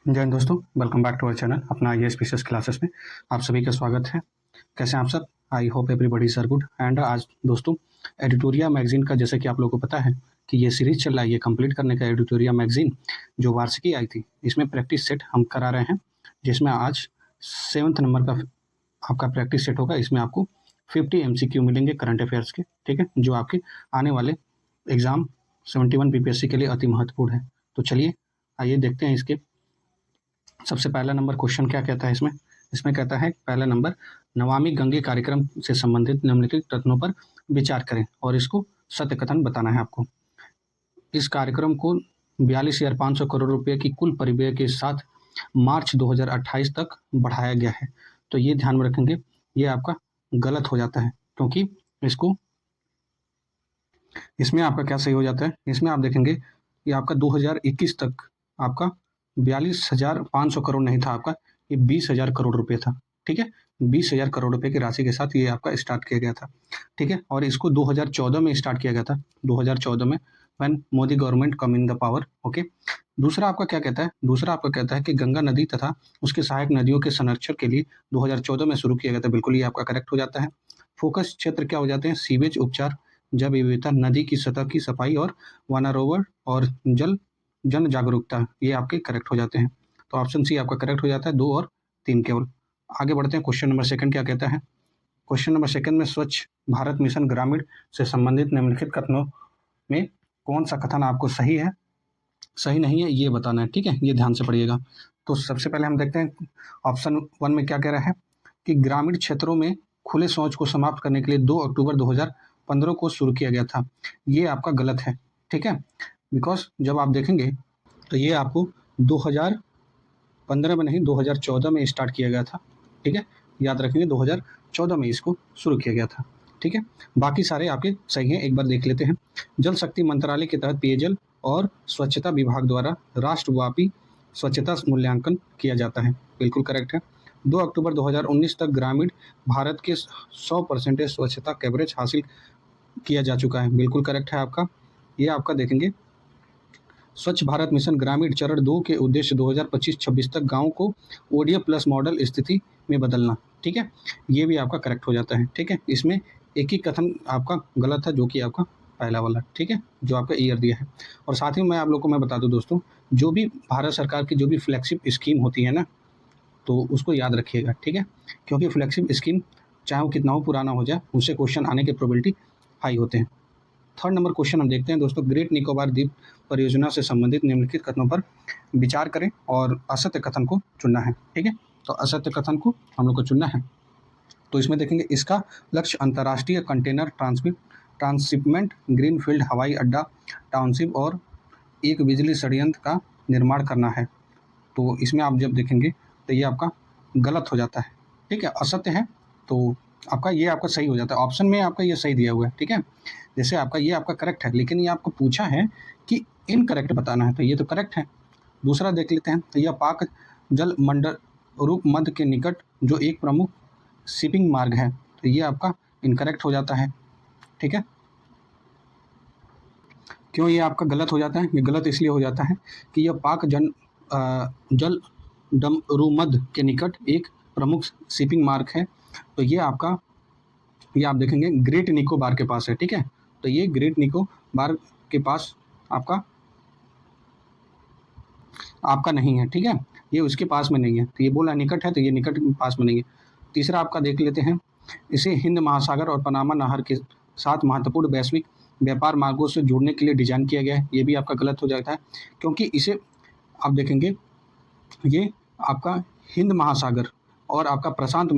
जय हिंद दोस्तों, welcome back to our channel अपना आई स्पेशल क्लासेस में आप सभी का स्वागत है। कैसे हैं आप सब? I hope everybody is are good. And आज दोस्तों एडिटोरिया मैगजीन का, जैसे कि आप लोगों को पता है कि ये सीरीज चल रहा है, ये कंप्लीट करने का एडिटोरिया मैगजीन जो वार्षिकी आई थी, इसमें प्रैक्टिस सेट हम करा रहे हैं, जिसमें आज 7th नंबर का आपका प्रैक्टिस सेट होगा। इसमें आपको 50 MCQ मिलेंगे करंट अफेयर्स के, ठीक है, जो आपके आने वाले एग्जाम 71 PPSC के लिए अति महत्वपूर्ण है। तो चलिए आइए देखते हैं इसके सबसे पहला नंबर क्वेश्चन क्या कहता है। इसमें कहता है पहला नंबर, नमामि गंगे कार्यक्रम से संबंधित निम्नलिखित कथनों पर विचार करें और इसको सत्य कथन बताना है आपको। इस कार्यक्रम को 42,500 करोड़ रुपए की कुल परिव्यय के साथ मार्च 2028 तक बढ़ाया गया है। तो ये ध्यान में रखेंगे, ये आपका गलत हो जाता है, क्योंकि इसमें आपका क्या सही हो जाता है। इसमें आप देखेंगे ये आपका 2021 तक आपका 42,500 करोड़ नहीं था, आपका ये 20,000 करोड़ रुपए था, ठीक है। 20,000 करोड़ रुपए की राशि के साथ ये आपका स्टार्ट किया गया था, ठीक है। और इसको 2014 में स्टार्ट किया गया था, 2014 में, when Modi government come in the power, okay. दूसरा आपका क्या कहता है, दूसरा आपका कहता है कि गंगा नदी तथा उसके सहायक नदियों के संरक्षण के लिए 2014 में शुरू किया गया था। बिल्कुल ये आपका करेक्ट हो जाता है। फोकस क्षेत्र क्या हो जाते हैं, सीवेज उपचार, जैव विविधता, नदी की सतह की सफाई और वनारोवर और जन जागरूकता, ये आपके करेक्ट हो जाते हैं। तो ऑप्शन सी आपका करेक्ट हो जाता है, 2 और 3 केवल। आगे बढ़ते हैं, क्वेश्चन नंबर सेकंड क्या कहता है। क्वेश्चन नंबर सेकंड में स्वच्छ भारत मिशन ग्रामीण से संबंधित निम्नलिखित कथनों में कौन सा कथन आपको सही है, सही नहीं है, ये बताना है, ठीक है। ये ध्यान से पढ़िएगा। तो सबसे पहले हम देखते हैं ऑप्शन 1 में क्या कह रहा है कि ग्रामीण क्षेत्रों में खुले शौच को समाप्त करने के लिए 2 अक्टूबर 2015 को शुरू किया गया था। ये आपका गलत है, ठीक है। बिकॉज जब आप देखेंगे तो ये आपको 2015 में नहीं, 2014 में स्टार्ट किया गया था, ठीक है। याद रखेंगे 2014 में इसको शुरू किया गया था, ठीक है। बाकी सारे आपके सही हैं, एक बार देख लेते हैं। जल शक्ति मंत्रालय के तहत पेयजल और स्वच्छता विभाग द्वारा राष्ट्रव्यापी स्वच्छता मूल्यांकन किया जाता है, बिल्कुल करेक्ट है। 2 अक्टूबर 2019 तक ग्रामीण भारत के 100% स्वच्छता कवरेज हासिल किया जा चुका है, बिल्कुल करेक्ट है आपका। ये आपका देखेंगे स्वच्छ भारत मिशन ग्रामीण चरण 2 के उद्देश्य 2025-26 तक गाँव को ODF प्लस मॉडल स्थिति में बदलना, ठीक है। ये भी आपका करेक्ट हो जाता है, ठीक है। इसमें एक ही कथन आपका गलत है, जो कि आपका पहला वाला, ठीक है, जो आपका ईयर दिया है। और साथ ही मैं आप लोग को मैं बता दूं दोस्तों, जो भी भारत सरकार की जो भी फ्लैगशिप स्कीम होती है ना, तो उसको याद रखिएगा, ठीक है। क्योंकि फ्लैगशिप स्कीम चाहे वो कितना हो पुराना हो जाए, उससे क्वेश्चन आने की प्रोबेबिलिटी हाई होते हैं। थर्ड नंबर क्वेश्चन हम देखते हैं दोस्तों, ग्रेट निकोबार द्वीप परियोजना से संबंधित निम्नलिखित कथनों पर विचार करें और असत्य कथन को चुनना है, ठीक है। तो असत्य कथन को हम लोग को चुनना है। तो इसमें देखेंगे इसका लक्ष्य अंतर्राष्ट्रीय कंटेनर ट्रांसशिपमेंट, ग्रीनफील्ड हवाई अड्डा टाउनशिप और एक बिजली संयंत्र का निर्माण करना है। तो इसमें आप जब देखेंगे तो ये आपका गलत हो जाता है, ठीक है, असत्य है। तो आपका ये आपका सही हो जाता है, ऑप्शन में आपका ये सही दिया हुआ है, ठीक है। जैसे आपका ये आपका करेक्ट है, लेकिन ये आपको पूछा है कि इनकरेक्ट बताना है, तो ये तो करेक्ट है। दूसरा देख लेते हैं, तो यह पाक जल मंडल रूप मध्य के निकट जो एक प्रमुख शिपिंग मार्ग है, तो ये आपका इनकरेक्ट हो जाता है, ठीक है। क्यों ये आपका गलत हो जाता है? ये गलत इसलिए हो जाता है कि यह पाक जल डमरूमध्य के निकट एक प्रमुख शिपिंग मार्ग है। तो ये आपका, ये आप देखेंगे ग्रेट निकोबार के पास है, ठीक है। तो ये ग्रेट निकोबार के पास आपका नहीं है, ठीक है, ये उसके पास में नहीं है। तो ये बोला निकट है, तो ये निकट पास में नहीं है। तीसरा आपका देख लेते हैं, इसे हिंद महासागर और पनामा नहर के साथ महत्वपूर्ण वैश्विक व्यापार मार्गों से जोड़ने के लिए डिजाइन किया गया है। ये भी आपका गलत हो जाता है, क्योंकि इसे आप देखेंगे ये आपका हिंद महासागर और आपका प्रशांत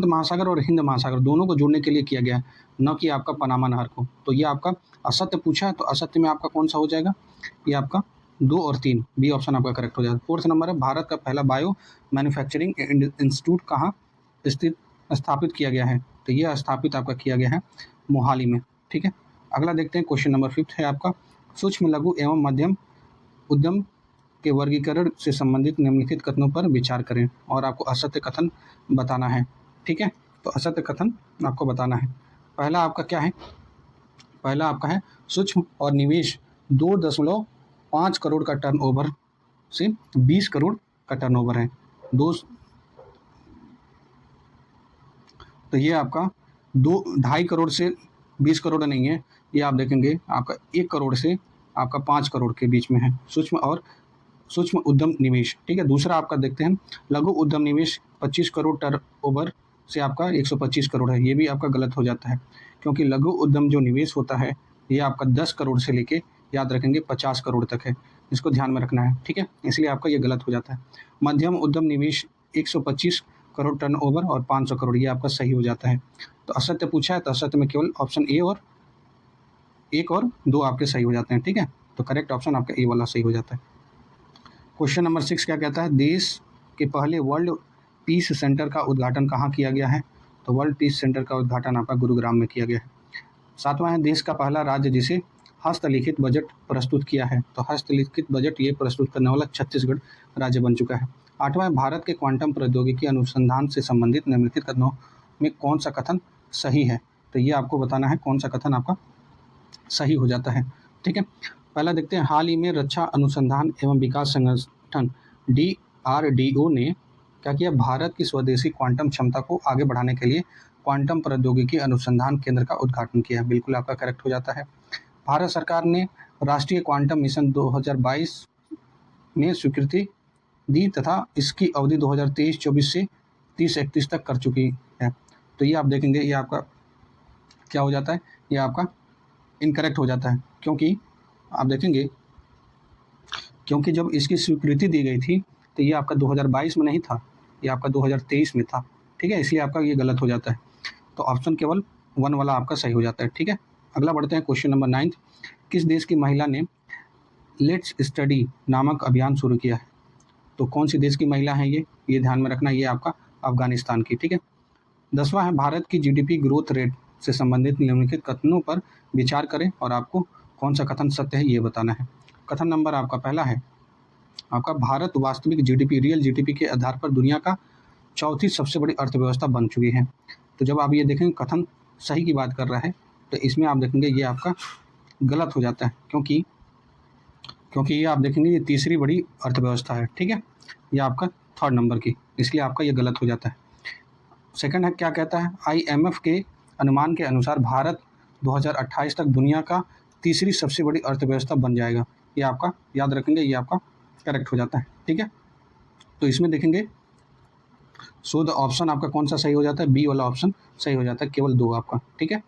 महासागर और हिंद महासागर दोनों को जोड़ने के लिए किया गया है, न कि आपका पनामा नहर को। तो ये आपका असत्य पूछा है, तो असत्य में आपका कौन सा हो जाएगा, ये आपका 2 और 3, बी ऑप्शन आपका करेक्ट हो जाएगा। फोर्थ नंबर है, भारत का पहला बायो मैन्युफैक्चरिंग इंस्टीट्यूट कहाँ स्थापित किया गया है, तो ये स्थापित आपका किया गया है मोहाली में, ठीक है। अगला देखते हैं, क्वेश्चन नंबर 5 है आपका, सूक्ष्म लघु एवं मध्यम उद्यम के वर्गीकरण से संबंधित निम्नलिखित कथनों पर विचार करें और आपको असत्य कथन बताना है, ठीक है। तो असत्य कथन आपको बताना है। पहला आपका क्या है, पहला आपका है सूक्ष्म और निवेश 2.5 करोड़ का टर्नओवर से 20 करोड़ का टर्नओवर है। तो ये आपका 2-2.5 करोड़ से 20 करोड़ नहीं है, ये आप देखेंगे आपका 1 करोड़ से आपका 5 करोड़ के बीच में है सूक्ष्म उद्यम निवेश। ठीक है, दूसरा आपका देखते हैं लघु उद्यम निवेश 25 करोड़ टर्नओवर से आपका 125 करोड़ है। ये भी आपका गलत हो जाता है, क्योंकि लघु उद्यम जो निवेश होता है ये आपका 10 करोड़ से लेके याद रखेंगे 50 करोड़ तक है, इसको ध्यान में रखना है। ठीक है, इसलिए आपका ये गलत हो जाता है। मध्यम उद्यम निवेश 125 करोड़ टर्नओवर और 500 करोड़, ये आपका सही हो जाता है। तो असत्य पूछा है तो असत्य में केवल ऑप्शन ए और 1 और 2 आपके सही हो जाते हैं। ठीक है, तो करेक्ट ऑप्शन आपका ए वाला सही हो जाता है। क्वेश्चन नंबर 6 क्या कहता है, देश के पहले वर्ल्ड पीस सेंटर का उद्घाटन कहाँ किया गया है? तो वर्ल्ड पीस सेंटर का उद्घाटन आपका गुरुग्राम में किया गया है। 7वां है, देश का पहला राज्य जिसे हस्तलिखित बजट प्रस्तुत किया है? तो हस्तलिखित बजट ये प्रस्तुत करने वाला छत्तीसगढ़ राज्य बन चुका है। 8वां है, भारत के क्वांटम प्रौद्योगिकी अनुसंधान से संबंधित निम्नलिखित कथनों में कौन सा कथन सही है? तो ये आपको बताना है कौन सा कथन आपका सही हो जाता है। ठीक है, पहला देखते हैं, हाल ही में रक्षा अनुसंधान एवं विकास संगठन DRDO ने क्या किया? भारत की स्वदेशी क्वांटम क्षमता को आगे बढ़ाने के लिए क्वांटम प्रौद्योगिकी अनुसंधान केंद्र का उद्घाटन किया। बिल्कुल आपका करेक्ट हो जाता है। भारत सरकार ने राष्ट्रीय क्वांटम मिशन 2022 में स्वीकृति दी तथा इसकी अवधि 2023-24 से 30-31 तक कर चुकी है। तो ये आप देखेंगे ये आपका क्या हो जाता है, ये आपका इनकरेक्ट हो जाता है, क्योंकि आप देखेंगे क्योंकि जब इसकी स्वीकृति दी गई थी तो ये आपका 2022 में नहीं था, ये आपका 2023 में था। ठीक है, इसलिए आपका ये गलत हो जाता है। तो ऑप्शन केवल 1 वाला आपका सही हो जाता है। ठीक है, अगला बढ़ते हैं क्वेश्चन नंबर 9। किस देश की महिला ने लेट्स स्टडी नामक अभियान शुरू किया है? तो कौन सी देश की महिला है ये ध्यान में रखना, ये आपका अफगानिस्तान की। ठीक है, 10वां है, भारत की GDP ग्रोथ रेट से संबंधित निम्नलिखित कथनों पर विचार करें और आपको कौन सा कथन सत्य है ये बताना है। कथन नंबर आपका पहला है आपका, भारत वास्तविक GDP रियल GDP के आधार पर दुनिया का चौथी सबसे बड़ी अर्थव्यवस्था बन चुकी है। तो जब आप ये देखेंगे कथन सही की बात कर रहा है तो इसमें आप देखेंगे ये आपका गलत हो जाता है, क्योंकि ये आप देखेंगे ये तीसरी बड़ी अर्थव्यवस्था है। ठीक है, ये आपका 3rd नंबर की, इसलिए आपका ये गलत हो जाता है। सेकंड है, क्या कहता है, IMF के अनुमान के अनुसार भारत 2028 तक दुनिया का तीसरी सबसे बड़ी अर्थव्यवस्था बन जाएगा। ये आपका याद रखेंगे, ये आपका करेक्ट हो जाता है। ठीक है, तो इसमें देखेंगे सो द ऑप्शन आपका कौन सा सही हो जाता है? बी वाला ऑप्शन सही हो जाता है, केवल 2 आपका। ठीक है,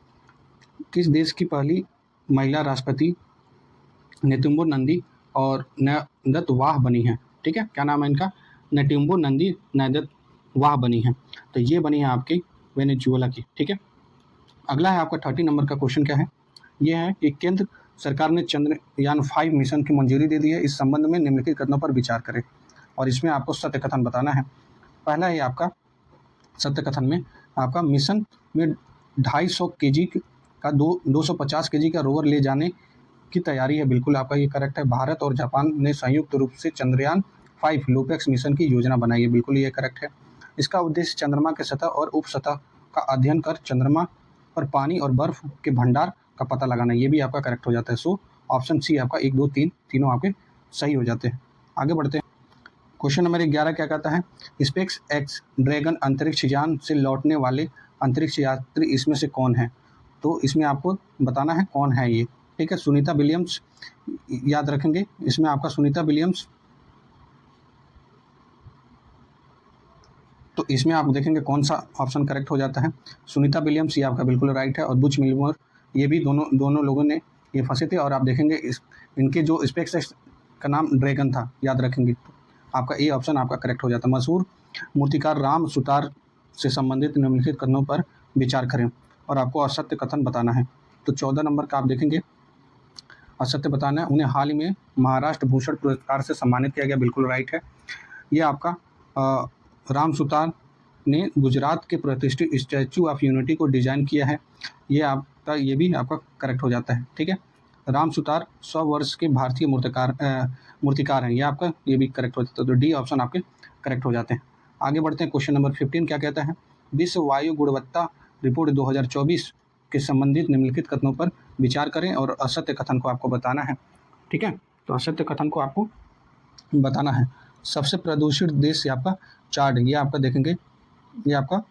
किस देश की पहली महिला राष्ट्रपति नेतुम्बो नंदी और नैदत वाह बनी है? ठीक है, क्या नाम है इनका? नेतुम्बो नंदी नैदत वाह बनी है। तो ये बनी है आपकी वेनेजुएला की। ठीक है, अगला है आपका 30 नंबर का क्वेश्चन क्या है? ये है कि केंद्र सरकार ने चंद्रयान 5 मिशन की मंजूरी दे दी है, इस संबंध में निम्नलिखित कथनों पर विचार करें और इसमें आपको सत्य कथन बताना है। पहला है आपका सत्य कथन में आपका मिशन में 250 kg का 250 kg का रोवर ले जाने की तैयारी है। बिल्कुल आपका ये करेक्ट है। भारत और जापान ने संयुक्त रूप से चंद्रयान 5 लोपेक्स मिशन की योजना बनाई है। बिल्कुल ये करेक्ट है। इसका उद्देश्य चंद्रमा के सतह और उप सतह का अध्ययन कर चंद्रमा पर पानी और बर्फ के भंडार का पता लगाना, ये भी आपका करेक्ट हो जाता है। सो ऑप्शन सी आपका 1, 2, 3 तीनों आपके सही हो जाते हैं। आगे बढ़ते हैं, क्वेश्चन नंबर 11 क्या कहता है, स्पेस एक्स ड्रैगन अंतरिक्ष यान से लौटने वाले अंतरिक्ष यात्री इसमें से कौन है? तो इसमें आपको बताना है कौन है ये। ठीक है, सुनीता विलियम्स याद रखेंगे, इसमें आपका सुनीता विलियम्स, तो इसमें आप देखेंगे कौन सा ऑप्शन करेक्ट हो जाता है। सुनीता विलियम्स ये आपका बिल्कुल राइट है, और बुच विल्मर ये भी दोनों लोगों ने ये फंसे थे, और आप देखेंगे इनके जो स्पेस एक्स का नाम ड्रैगन था, याद रखेंगे, तो आपका ए ऑप्शन आपका करेक्ट हो जाता है। मशहूर मूर्तिकार राम सुतार से संबंधित निम्नलिखित कथनों पर विचार करें और आपको असत्य कथन बताना है। तो 14 नंबर का आप देखेंगे असत्य बताना है, उन्हें हाल ही में महाराष्ट्र भूषण पुरस्कार से सम्मानित किया गया। बिल्कुल राइट है। ये आपका राम सुतार ने गुजरात के प्रतिष्ठित स्टैचू ऑफ यूनिटी को डिज़ाइन किया है, ये भी आपका करेक्ट हो जाता है। ठीक है, राम सुतार 100 वर्ष के भारतीय मूर्तिकार हैं, ये भी करेक्ट हो जाता है। तो डी ऑप्शन आपके करेक्ट हो जाते हैं। आगे बढ़ते हैं, क्वेश्चन नंबर 15 क्या कहता है, विश्व वायु गुणवत्ता रिपोर्ट 2024 के संबंधित निम्नलिखित कथनों पर विचार करें और असत्य कथन को आपको बताना है। ठीक है, तो असत्य कथन को आपको बताना है। सबसे प्रदूषित देश ये आपका चार्ट, ये आपका देखेंगे, ये आपका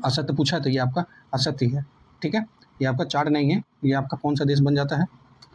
असत्य पूछा है तो ये आपका असत्य है, ठीक है। ये आपका चार्ट नहीं है, ये आपका कौन सा देश बन जाता है।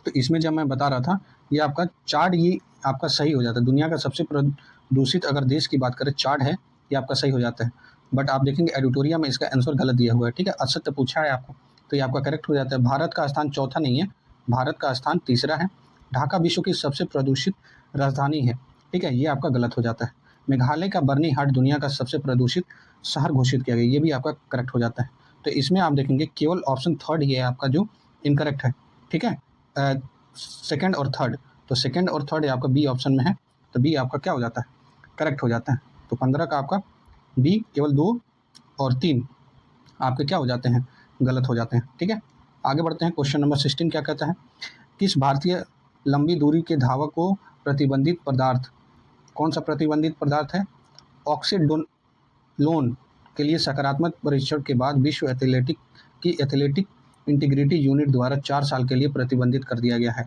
तो इसमें जब मैं बता रहा था ये आपका चार्ट, ये आपका सही हो जाता है। दुनिया का सबसे प्रदूषित अगर देश की बात करें चार्ट है, ये आपका सही हो जाता है। बट आप देखेंगे एडिटोरिया में इसका आंसर गलत दिया हुआ है, ठीक है। असत्य पूछा है आपको तो ये आपका करेक्ट हो जाता है। भारत का स्थान चौथा नहीं है, भारत का स्थान तीसरा है। ढाका विश्व की सबसे प्रदूषित राजधानी है, ठीक है, ये आपका गलत हो जाता है। मेघालय का बर्नी हाट दुनिया का सबसे प्रदूषित शहर घोषित किया गया, ये भी आपका करेक्ट हो जाता है। तो इसमें आप देखेंगे केवल ऑप्शन थर्ड ये है आपका जो इनकरेक्ट है, ठीक है। सेकंड और थर्ड, तो सेकंड और थर्ड आपका बी ऑप्शन में है, तो बी आपका क्या हो जाता है, करेक्ट हो जाता है। तो 15 का आपका बी, केवल 2 और 3 आपके क्या हो जाते हैं, गलत हो जाते हैं, ठीक है। आगे बढ़ते हैं। क्वेश्चन नंबर 16 क्या कहता है, किस भारतीय लंबी दूरी के धावक को प्रतिबंधित पदार्थ, कौन सा प्रतिबंधित पदार्थ है, ऑक्सीडोलोन के लिए सकारात्मक परीक्षण के बाद विश्व एथलेटिक इंटीग्रिटी यूनिट द्वारा 4 साल के लिए प्रतिबंधित कर दिया गया है।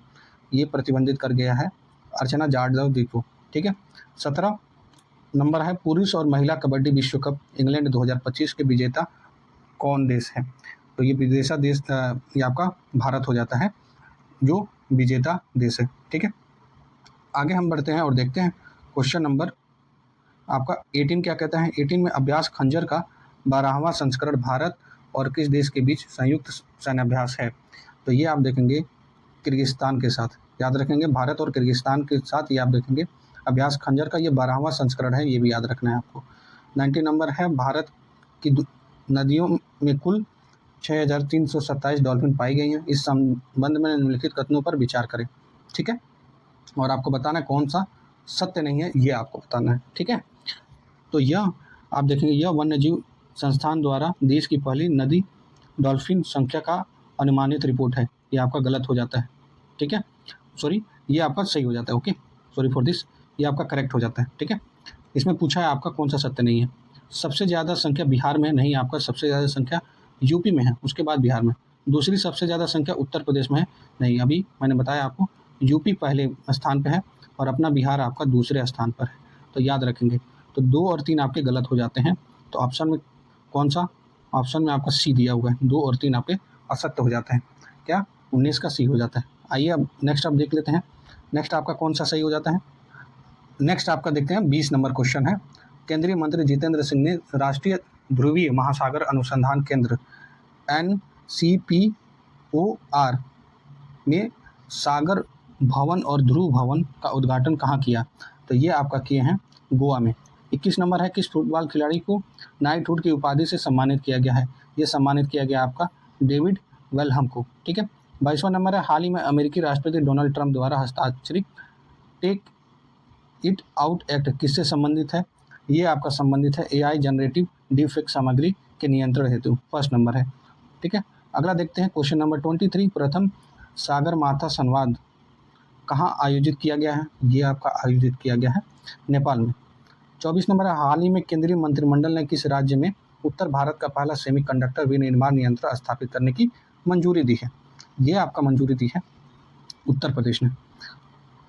ये प्रतिबंधित कर गया है अर्चना जाधव को, ठीक है। 17 नंबर है, पुरुष और महिला कबड्डी विश्व कप इंग्लैंड 2025 के विजेता कौन देश है। तो ये विजेता देश ये आपका भारत हो जाता है जो विजेता देश है, ठीक है। आगे हम बढ़ते हैं और देखते हैं क्वेश्चन नंबर आपका 18 क्या कहता है। 18 में अभ्यास खंजर का 12वां संस्करण भारत और किस देश के बीच संयुक्त सैन्याभ्यास है। तो ये आप देखेंगे किर्गिस्तान के साथ, याद रखेंगे, भारत और किर्गिस्तान के साथ ये आप देखेंगे अभ्यास खंजर का ये 12वां संस्करण है, ये भी याद रखना है आपको। 19 नंबर है, भारत की नदियों में कुल 6327 डॉल्फिन पाई गई हैं। इस संबंध में निम्नलिखित कथनों पर विचार करें, ठीक है। और आपको बताना है कौन सा सत्य नहीं है, ये आपको बताना है, ठीक है। तो यह आप देखेंगे, यह वन्यजीव संस्थान द्वारा देश की पहली नदी डॉल्फिन संख्या का अनुमानित रिपोर्ट है, ये आपका गलत हो जाता है, ठीक है। सॉरी, ये आपका सही हो जाता है, ओके, सॉरी फॉर दिस, ये आपका करेक्ट हो जाता है, ठीक है। इसमें पूछा है आपका कौन सा सत्य नहीं है। सबसे ज़्यादा संख्या बिहार में नहीं, आपका सबसे ज़्यादा संख्या यूपी में है, उसके बाद बिहार में। दूसरी सबसे ज़्यादा संख्या उत्तर प्रदेश में है, नहीं, अभी मैंने बताया आपको यूपी पहले स्थान पर है और अपना बिहार आपका दूसरे स्थान पर है, तो याद रखेंगे। तो 2 और 3 आपके गलत हो जाते हैं। तो ऑप्शन में कौन सा, ऑप्शन में आपका सी दिया हुआ है, 2 और 3 आपके असत्य हो जाते हैं, क्या 19 का सी हो जाता है। आइए अब नेक्स्ट आप देख लेते हैं, नेक्स्ट आपका कौन सा सही हो जाता है। नेक्स्ट आपका देखते हैं 20 नंबर क्वेश्चन है, केंद्रीय मंत्री जितेंद्र सिंह ने राष्ट्रीय ध्रुवीय महासागर अनुसंधान केंद्र NCPOR में सागर भवन और ध्रुव भवन का उद्घाटन कहाँ किया। तो ये आपका किए हैं गोवा में। 21 नंबर है, किस फुटबॉल खिलाड़ी को नाइटहुड की उपाधि से सम्मानित किया गया है। ये सम्मानित किया गया आपका डेविड वेलहम को, ठीक है। 22वां नंबर है, हाल ही में अमेरिकी राष्ट्रपति डोनाल्ड ट्रंप द्वारा हस्ताक्षरित टेक इट आउट एक्ट किससे संबंधित है। ये आपका संबंधित है AI जनरेटिव डिफेक्ट सामग्री के नियंत्रण हेतु, फर्स्ट नंबर है, ठीक है। अगला देखते हैं क्वेश्चन नंबर 23, प्रथम सागर माथा संवाद कहाँ आयोजित किया गया है। ये आपका आयोजित किया गया है नेपाल में। 24 नंबर है, हाल ही में केंद्रीय मंत्रिमंडल ने किस राज्य में उत्तर भारत का पहला सेमीकंडक्टर विनिर्माण यंत्र स्थापित करने की मंजूरी दी है। ये आपका मंजूरी दी है उत्तर प्रदेश ने।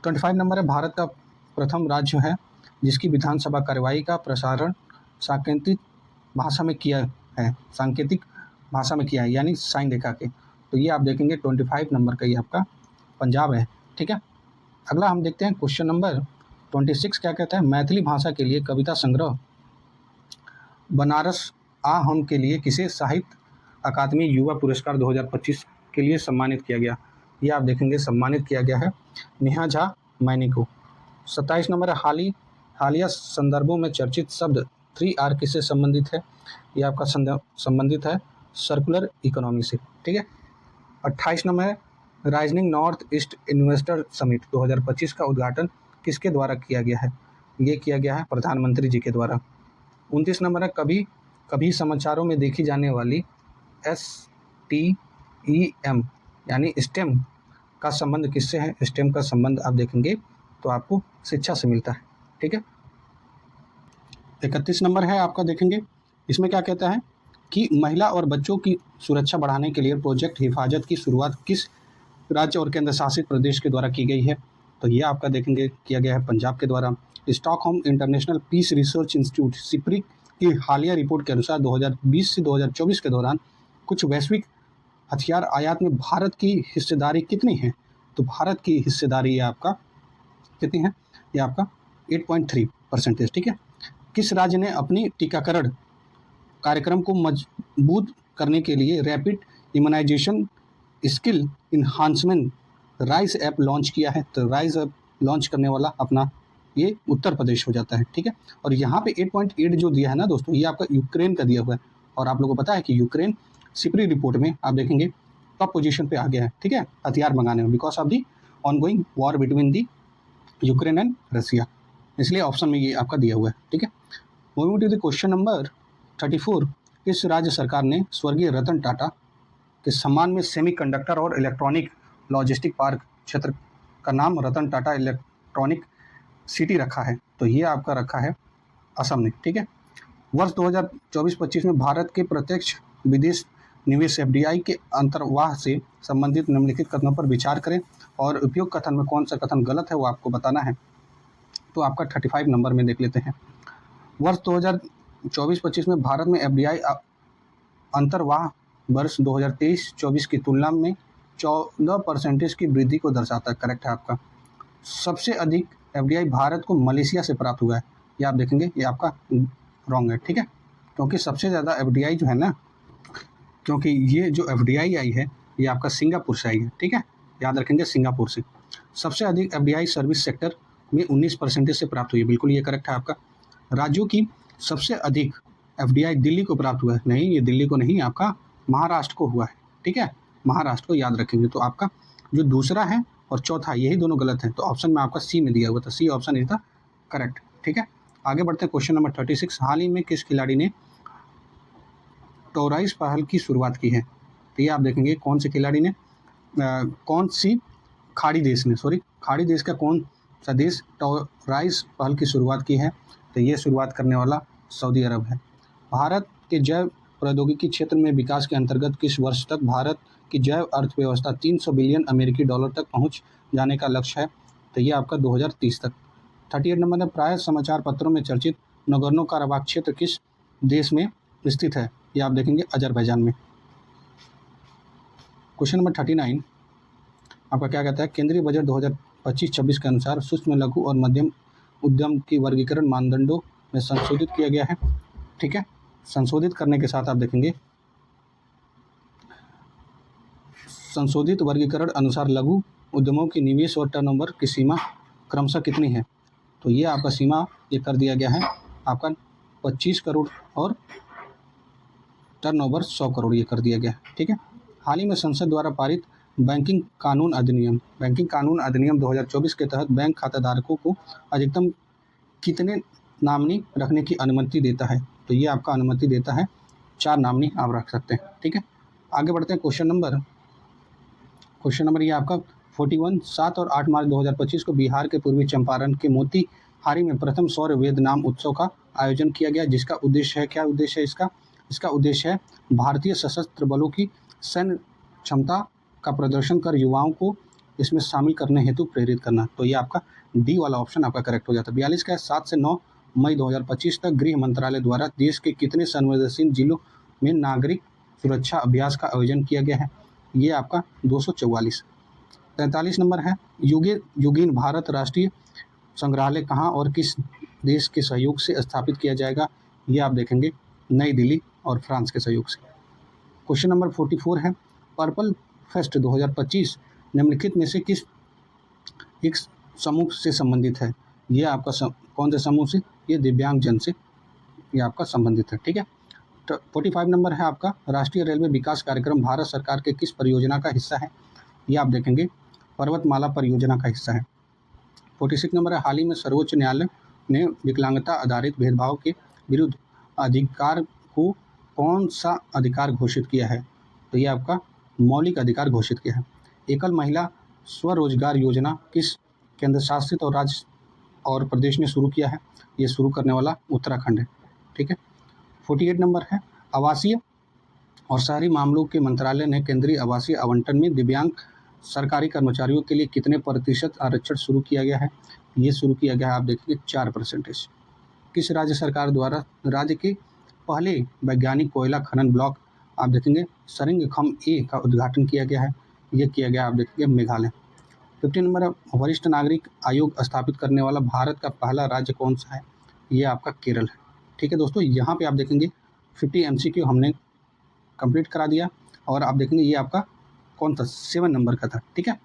25 नंबर है, भारत का प्रथम राज्य है जिसकी विधानसभा कार्यवाही का प्रसारण सांकेतिक भाषा में किया है, सांकेतिक भाषा में किया है, यानी साइन रेखा के। तो ये आप देखेंगे 25 नंबर का ये आपका पंजाब है, ठीक है। अगला हम देखते हैं क्वेश्चन नंबर 26 क्या कहता है, मैथिली भाषा के लिए कविता संग्रह बनारस आ हम के लिए किसे साहित्य अकादमी युवा पुरस्कार 2025 के लिए सम्मानित किया गया। ये आप देखेंगे सम्मानित किया गया है नेहा झा मैनी को। 27 नंबर है, हालिया संदर्भों में चर्चित शब्द 3R किससे संबंधित है। ये आपका संबंधित है सर्कुलर इकोनॉमी से, ठीक है। 28 नंबर है, rising north east investor summit 2025 का उद्घाटन किसके द्वारा किया गया है। ये किया गया है प्रधानमंत्री जी के द्वारा। 29 नंबर है, कभी कभी समाचारों में देखी जाने वाली STEM यानी स्टेम का संबंध किससे है। स्टेम का संबंध आप देखेंगे तो आपको शिक्षा से मिलता है, ठीक है। 31 नंबर है आपका देखेंगे, इसमें क्या कहता है कि महिला और बच्चों की सुरक्षा बढ़ाने के लिए प्रोजेक्ट हिफाजत की शुरुआत किस राज्य और केंद्र शासित प्रदेश के द्वारा की गई है। तो ये आपका देखेंगे किया गया है पंजाब के द्वारा। Stockholm International Peace Research Institute SIPRI की हालिया रिपोर्ट के अनुसार 2020 से 2024 के दौरान कुछ वैश्विक हथियार आयात में भारत की हिस्सेदारी कितनी है? तो भारत की हिस्सेदारी ये आपका कितनी है? ये आपका 8.3%। ठीक है। किस राज्य ने अपनी टीकाकरण कार्यक्रम को मजबूत करने के लिए rapid immunisation skill enhancement rise app launch किया है? तो राइस ऐप लॉन्च करने वाला अपना ये उत्तर प्रदेश हो जाता है। ठीक है। और यहाँ पे 8.8 जो दिया है ना दोस्तों, ये आपका यूक्रेन का दिया हुआ है। और आप लोगों को पता है कि यूक्रेन सिप्री रिपोर्ट में आप देखेंगे टॉप पोजीशन पे आ गया है। ठीक है, हथियार मंगाने में, because of the ongoing war between the Ukraine and Russia, इसलिए ऑप्शन में ये आपका दिया हुआ है। ठीक है। Moving to the question number 34, इस राज्य सरकार ने स्वर्गीय रतन टाटा के सम्मान में सेमीकंडक्टर और इलेक्ट्रॉनिक लॉजिस्टिक पार्क क्षेत्र का नाम रतन टाटा इलेक्ट्रॉनिक सिटी रखा है? तो ये आपका रखा है असम ने। ठीक है। वर्ष 2024-25 में भारत के प्रत्यक्ष विदेश निवेश FDI के अंतर्वाह से संबंधित निम्नलिखित कथनों पर विचार करें और उपयुक्त कथन में कौन सा कथन गलत है वो आपको बताना है। तो आपका 35 नंबर में देख लेते हैं। वर्ष 2024-25 में भारत में FDI अंतर्वाह वर्ष 2023-24 की तुलना में 14% की वृद्धि को दर्शाता है। करेक्ट है आपका। सबसे अधिक FDI भारत को मलेशिया से प्राप्त हुआ है, ये आप देखेंगे, ये आपका रॉन्ग है। ठीक है। क्योंकि सबसे ज़्यादा FDI जो है ना, क्योंकि ये जो FDI आई है ये आपका सिंगापुर से आई है। ठीक है, याद रखेंगे, सिंगापुर से। सबसे अधिक FDI सर्विस सेक्टर में 19% से प्राप्त हुई है। बिल्कुल ये करेक्ट है आपका। राज्यों की सबसे अधिक FDI दिल्ली को प्राप्त हुआ है? नहीं, ये दिल्ली को नहीं, आपका महाराष्ट्र को हुआ है। ठीक है, महाराष्ट्र को याद रखेंगे। तो आपका जो दूसरा है और चौथा, यही दोनों गलत हैं। तो ऑप्शन में आपका सी में दिया हुआ था, C option is the correct. ठीक है। आगे बढ़ते हैं क्वेश्चन नंबर 36, हाल ही में किस खिलाड़ी ने टोराइस पहल की शुरुआत की है? तो ये आप देखेंगे कौन से खिलाड़ी ने, कौन सी खाड़ी देश ने, खाड़ी देश का कौन सा देश टोराइस पहल की शुरुआत की है? तो ये शुरुआत करने वाला सऊदी अरब है। भारत के जैव प्रौद्योगिकी क्षेत्र में विकास के अंतर्गत किस वर्ष तक भारत की जैव अर्थव्यवस्था 300 बिलियन अमेरिकी डॉलर तक पहुंच जाने का लक्ष्य है? तो ये आपका 2030 तक। 38 नंबर है, प्राय समाचार पत्रों में चर्चित नगोर्नो काराबाख क्षेत्र किस देश में स्थित है? ये आप देखेंगे अजरबैजान में। क्वेश्चन नंबर 39 आपका क्या कहता है? केंद्रीय बजट 2025-26 के अनुसार सूक्ष्म, लघु और मध्यम उद्यम की वर्गीकरण मानदंडों में संशोधित किया गया है। ठीक है। संशोधित करने के साथ आप देखेंगे संशोधित वर्गीकरण अनुसार लघु उद्यमों की निवेश और टर्नओवर की सीमा क्रमशः कितनी है? तो ये आपका सीमा ये कर दिया गया है आपका 25 करोड़ और टर्नओवर 100 करोड़ ये कर दिया गया है। ठीक है। हाल ही में संसद द्वारा पारित बैंकिंग कानून अधिनियम 2024 के तहत बैंक खाताधारकों को अधिकतम कितने नॉमिनी रखने की अनुमति देता है? तो ये आपका अनुमति देता है 4 नॉमिनी आप रख सकते हैं। ठीक है। आगे बढ़ते हैं क्वेश्चन नंबर ये आपका 41, 7 और 8 मार्च 2025 को बिहार के पूर्वी चंपारण के मोतीहारी में प्रथम सौर वेद नाम उत्सव का आयोजन किया गया, जिसका उद्देश्य है, क्या उद्देश्य है इसका उद्देश्य है भारतीय सशस्त्र बलों की सैन्य क्षमता का प्रदर्शन कर युवाओं को इसमें शामिल करने हेतु प्रेरित करना। तो ये आपका डी वाला ऑप्शन आपका करेक्ट हो जाता है। 42 का 7 से 9 मई 2025 तक गृह मंत्रालय द्वारा देश के कितने संवेदनशील जिलों में नागरिक सुरक्षा अभ्यास का आयोजन किया गया है? ये आपका 244। 43 नंबर है, युगीन भारत राष्ट्रीय संग्रहालय कहाँ और किस देश के सहयोग से स्थापित किया जाएगा? ये आप देखेंगे नई दिल्ली और फ्रांस के सहयोग से। क्वेश्चन नंबर 44 है, पर्पल फेस्ट 2025 निम्नलिखित में से किस एक समूह से संबंधित है? ये आपका कौन से समूह से? ये दिव्यांग जन से ये आपका संबंधित है। ठीक है। 45 नंबर है आपका, राष्ट्रीय रेलवे विकास कार्यक्रम भारत सरकार के किस परियोजना का हिस्सा है? ये आप देखेंगे पर्वतमाला परियोजना का हिस्सा है। 46 नंबर है, हाल ही में सर्वोच्च न्यायालय ने विकलांगता आधारित भेदभाव के विरुद्ध अधिकार को कौन सा अधिकार घोषित किया है? तो ये आपका मौलिक अधिकार घोषित किया है। एकल महिला स्वरोजगार योजना किस केंद्र शासित और राज्य और प्रदेश ने शुरू किया है? ये शुरू करने वाला उत्तराखंड है। ठीक है। 48 नंबर है, आवासीय और शहरी मामलों के मंत्रालय ने केंद्रीय आवासीय आवंटन में दिव्यांग सरकारी कर्मचारियों के लिए कितने प्रतिशत आरक्षण शुरू किया गया है? ये शुरू किया गया है, आप देखेंगे 4%। किस राज्य सरकार द्वारा राज्य के पहले वैज्ञानिक कोयला खनन ब्लॉक आप देखेंगे सरिंगखम ए का उद्घाटन किया गया है? ये किया गया आप देखेंगे मेघालय। 15 नंबर वरिष्ठ नागरिक आयोग स्थापित करने वाला भारत का पहला राज्य कौन सा है? ये आपका केरल है। ठीक है दोस्तों, यहाँ पे आप देखेंगे 50 MCQ हमने कंप्लीट करा दिया और आप देखेंगे ये आपका कौन था, 7 नंबर का था। ठीक है,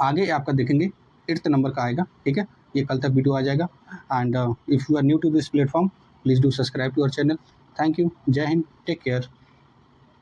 आगे आपका देखेंगे 8th नंबर का आएगा। ठीक है, ये कल तक वीडियो आ जाएगा। And if you are new to this platform, please do subscribe to our channel. Thank you, जय हिंद, टेक केयर।